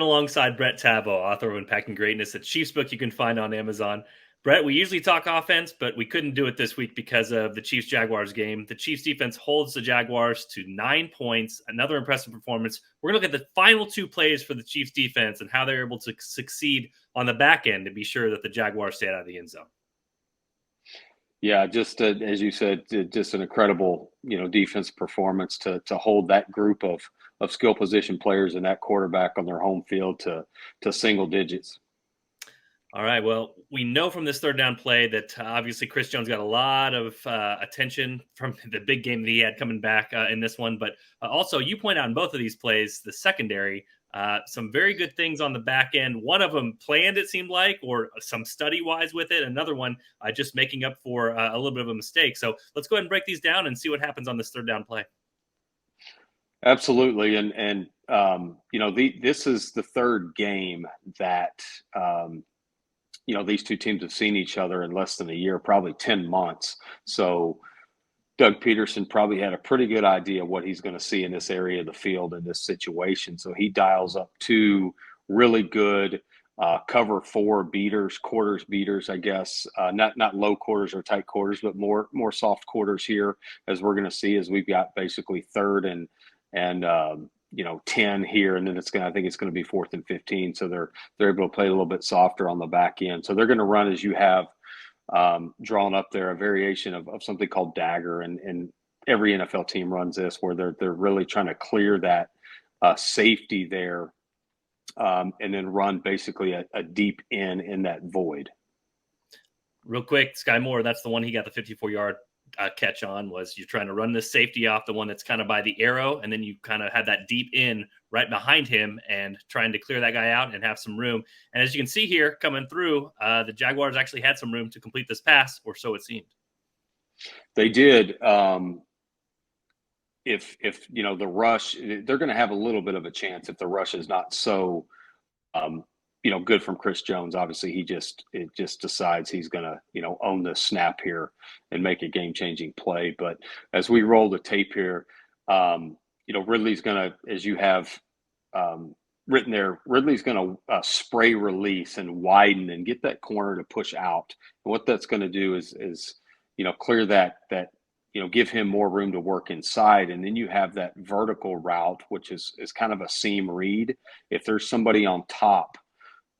alongside Brett Taveau, author of Unpacking Greatness, a Chiefs book you can find on Amazon. Brett, we usually talk offense, but we couldn't do it this week because of the Chiefs-Jaguars game. The Chiefs defense holds the Jaguars to 9 points, another impressive performance. We're going to look at the final two plays for the Chiefs defense and how they're able to succeed on the back end to be sure that the Jaguars stay out of the end zone. Yeah, just as you said, just an incredible, defense performance to hold that group of skill position players and that quarterback on their home field to single digits. All right. Well, we know from this third down play that obviously Chris Jones got a lot of attention from the big game that he had coming back in this one. But also, you point out in both of these plays, the secondary, some very good things on the back end. One of them planned, it seemed like, or some study wise with it. Another one just making up for a little bit of a mistake. So let's go ahead and break these down and see what happens on this third down play. Absolutely. And this is the third game that, these two teams have seen each other in less than a year, probably 10 months. So Doug Peterson probably had a pretty good idea of what he's going to see in this area of the field in this situation. So he dials up two really good cover four beaters, quarters beaters, I guess, not low quarters or tight quarters, but more soft quarters here, as we're going to see, as we've got basically third and 10 here, and then I think it's going to be 4th and 15. So they're able to play a little bit softer on the back end. So they're going to run, as you have drawn up there, a variation of something called dagger, and every NFL team runs this, where they're really trying to clear that safety there, and then run basically a deep in that void. Real quick, Sky Moore, that's the one he got the 54-yard catch on. Was you're trying to run this safety off the one that's kind of by the arrow, and then you kind of have that deep in right behind him and trying to clear that guy out and have some room. And as you can see here coming through, the Jaguars actually had some room to complete this pass, or so it seemed. They did. If the rush, they're going to have a little bit of a chance if the rush is not so good from Chris Jones. Obviously, he just decides he's going to, own the snap here and make a game-changing play. But as we roll the tape here, Ridley's going to, as you have written there, Ridley's going to spray release and widen and get that corner to push out. And what that's going to do is clear that give him more room to work inside. And then you have that vertical route, which is kind of a seam read. If there's somebody on top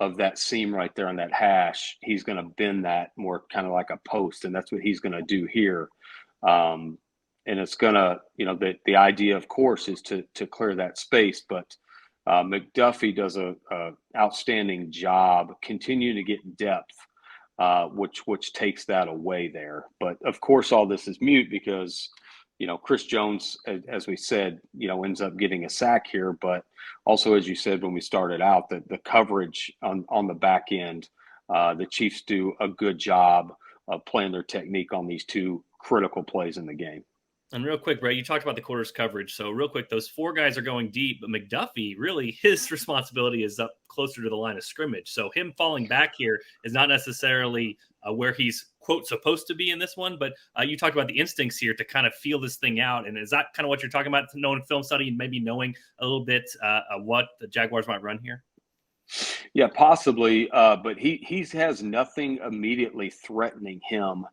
of that seam right there on that hash, he's going to bend that more kind of like a post, and that's what he's going to do here. And it's going to, the idea, of course, is to clear that space, but McDuffie does a outstanding job continuing to get depth, which takes that away there. But of course, all this is mute because Chris Jones, as we said, ends up getting a sack here. But also, as you said when we started out, that the coverage on the back end, the Chiefs do a good job of playing their technique on these two critical plays in the game. And real quick, Brett, you talked about the quarters coverage. So real quick, those four guys are going deep, but McDuffie, really, his responsibility is up closer to the line of scrimmage. So him falling back here is not necessarily where he's, quote, supposed to be in this one. But you talked about the instincts here to kind of feel this thing out. And is that kind of what you're talking about, knowing film study and maybe knowing a little bit what the Jaguars might run here? Yeah, possibly. But he has nothing immediately threatening him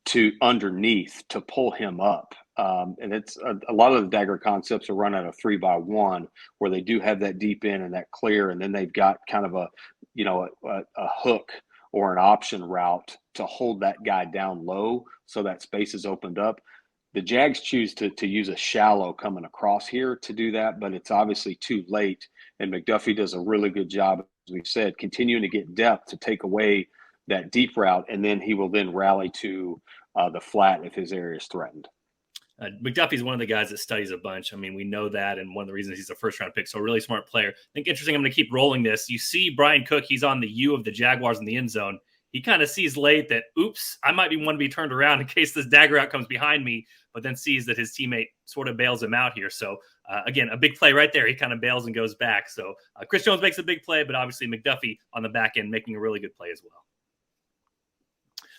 to underneath to pull him up. And it's a lot of the dagger concepts are run out of 3-by-1, where they do have that deep in and that clear, and then they've got kind of a hook or an option route to hold that guy down low so that space is opened up. The Jags choose to use a shallow coming across here to do that, but it's obviously too late. And McDuffie does a really good job, as we've said, continuing to get depth to take away that deep route, and then he will then rally to the flat if his area is threatened. McDuffie's one of the guys that studies a bunch. I mean, we know that, and one of the reasons he's a first-round pick, so a really smart player. I think interesting, I'm going to keep rolling this. You see Brian Cook, he's on the U of the Jaguars in the end zone. He kind of sees late that, oops, I might be one to be turned around in case this dagger out comes behind me, but then sees that his teammate sort of bails him out here. So, again, a big play right there. He kind of bails and goes back. So Chris Jones makes a big play, but obviously McDuffie on the back end making a really good play as well.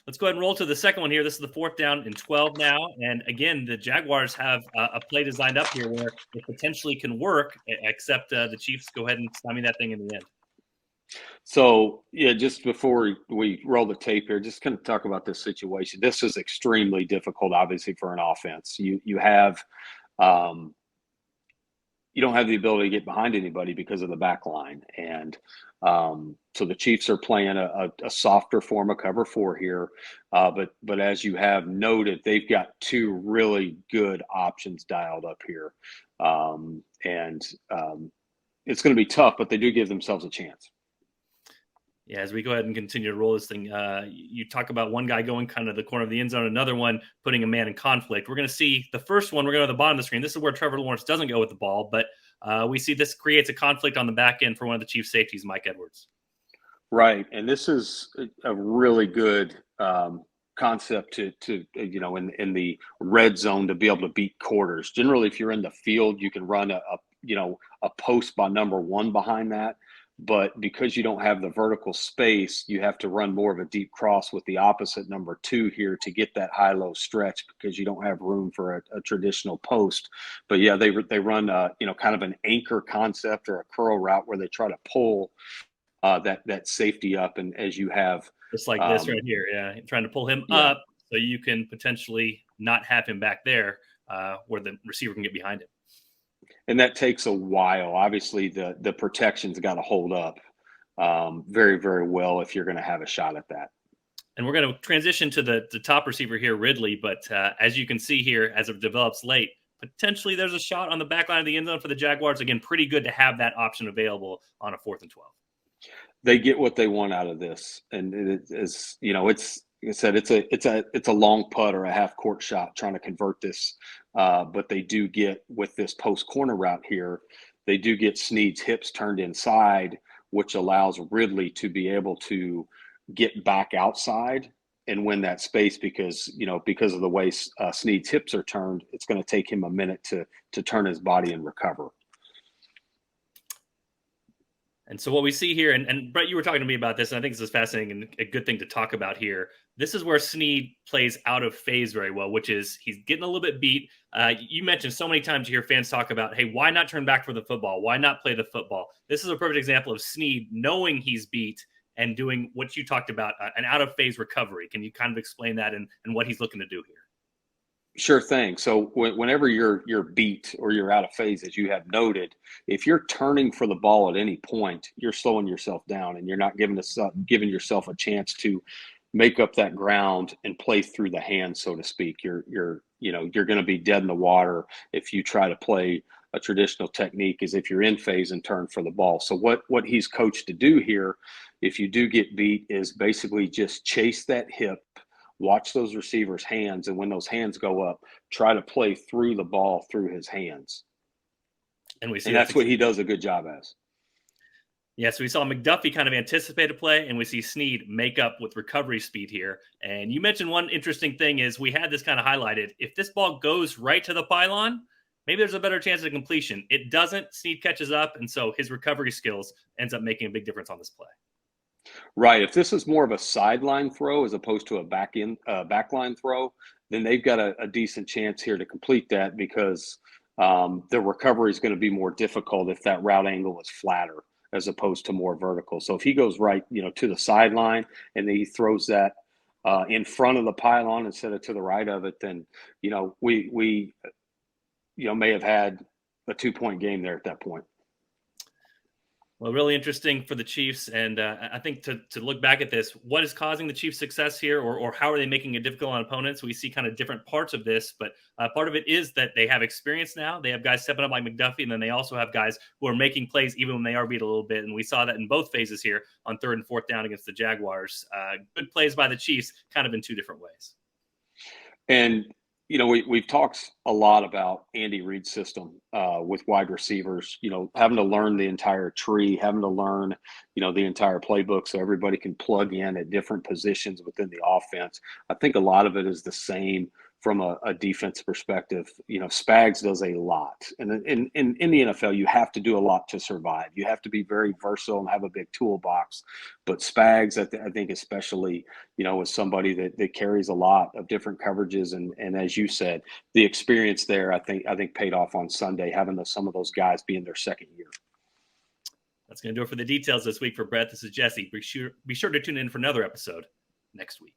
Let's go ahead and roll to the second one here. This is the 4th down and 12 now. And again, the Jaguars have a play designed up here where it potentially can work, except the Chiefs go ahead and stymie that thing in the end. So, yeah, just before we roll the tape here, just kind of talk about this situation. This is extremely difficult, obviously, for an offense. You have you don't have the ability to get behind anybody because of the back line. And so the Chiefs are playing a softer form of cover 4 here. But as you have noted, they've got 2 really good options dialed up here. It's going to be tough, but they do give themselves a chance. Yeah, as we go ahead and continue to roll this thing, you talk about one guy going kind of the corner of the end zone, another one putting a man in conflict. We're going to see the first one. We're going to the bottom of the screen. This is where Trevor Lawrence doesn't go with the ball, but we see this creates a conflict on the back end for one of the Chiefs safeties, Mike Edwards. Right, and this is a really good concept to in the red zone to be able to beat quarters. Generally, if you're in the field, you can run a post by number 1 behind that. But because you don't have the vertical space, you have to run more of a deep cross with the opposite number 2 here to get that high-low stretch because you don't have room for a traditional post. But yeah, they run kind of an anchor concept or a curl route where they try to pull that safety up, and as you have just like this right here, yeah, trying to pull him up so you can potentially not have him back there where the receiver can get behind him. And that takes a while. Obviously, the protection's got to hold up very, very well if you're going to have a shot at that. And we're going to transition to the top receiver here, Ridley. But as you can see here, as it develops late, potentially there's a shot on the back line of the end zone for the Jaguars. Again, pretty good to have that option available on a 4th and 12. They get what they want out of this, and it's like I said, it's a long putt or a half court shot trying to convert this. But they do get, with this post corner route here, they do get Sneed's hips turned inside, which allows Ridley to be able to get back outside and win that space because of the way Sneed's hips are turned, it's going to take him a minute to turn his body and recover. And so what we see here, and Brett, you were talking to me about this, and I think this is fascinating and a good thing to talk about here. This is where Sneed plays out of phase very well, which is he's getting a little bit beat. You mentioned so many times you hear fans talk about, hey, why not turn back for the football? Why not play the football? This is a perfect example of Sneed knowing he's beat and doing what you talked about, an out of phase recovery. Can you kind of explain that and what he's looking to do here? Sure thing. So whenever you're beat or you're out of phase, as you have noted, if you're turning for the ball at any point, you're slowing yourself down and you're not giving yourself a chance to make up that ground and play through the hands, so to speak. You're going to be dead in the water if you try to play a traditional technique as if you're in phase and turn for the ball. So what he's coached to do here, if you do get beat, is basically just chase that hip, watch those receivers' hands, and when those hands go up, try to play through the ball through his hands. And we see that's what he does a good job as. Yeah, so we saw McDuffie kind of anticipate a play, and we see Sneed make up with recovery speed here. And you mentioned one interesting thing is we had this kind of highlighted. If this ball goes right to the pylon, maybe there's a better chance of completion. It doesn't. Sneed catches up, and so his recovery skills ends up making a big difference on this play. Right. If this is more of a sideline throw as opposed to a backline throw, then they've got a decent chance here to complete that because the recovery is going to be more difficult if that route angle is flatter as opposed to more vertical. So if he goes right, to the sideline and then he throws that in front of the pylon instead of to the right of it, then we may have had a 2-point game there at that point. Well, really interesting for the Chiefs. And I think to look back at this, what is causing the Chiefs' success here, or how are they making it difficult on opponents? We see kind of different parts of this, but part of it is that they have experience now. They have guys stepping up like McDuffie, and then they also have guys who are making plays even when they are beat a little bit. And we saw that in both phases here on 3rd and 4th down against the Jaguars. Good plays by the Chiefs, kind of in 2 different ways. And we've talked a lot about Andy Reid's system with wide receivers, having to learn the entire tree, having to learn, the entire playbook so everybody can plug in at different positions within the offense. I think a lot of it is the same from a defense perspective, Spags does a lot. And in the NFL, you have to do a lot to survive. You have to be very versatile and have a big toolbox. But Spags, I think especially, is somebody that carries a lot of different coverages. And as you said, the experience there, I think paid off on Sunday, having some of those guys be in their second year. That's going to do it for the details this week. For Brett, this is Jesse. Be sure to tune in for another episode next week.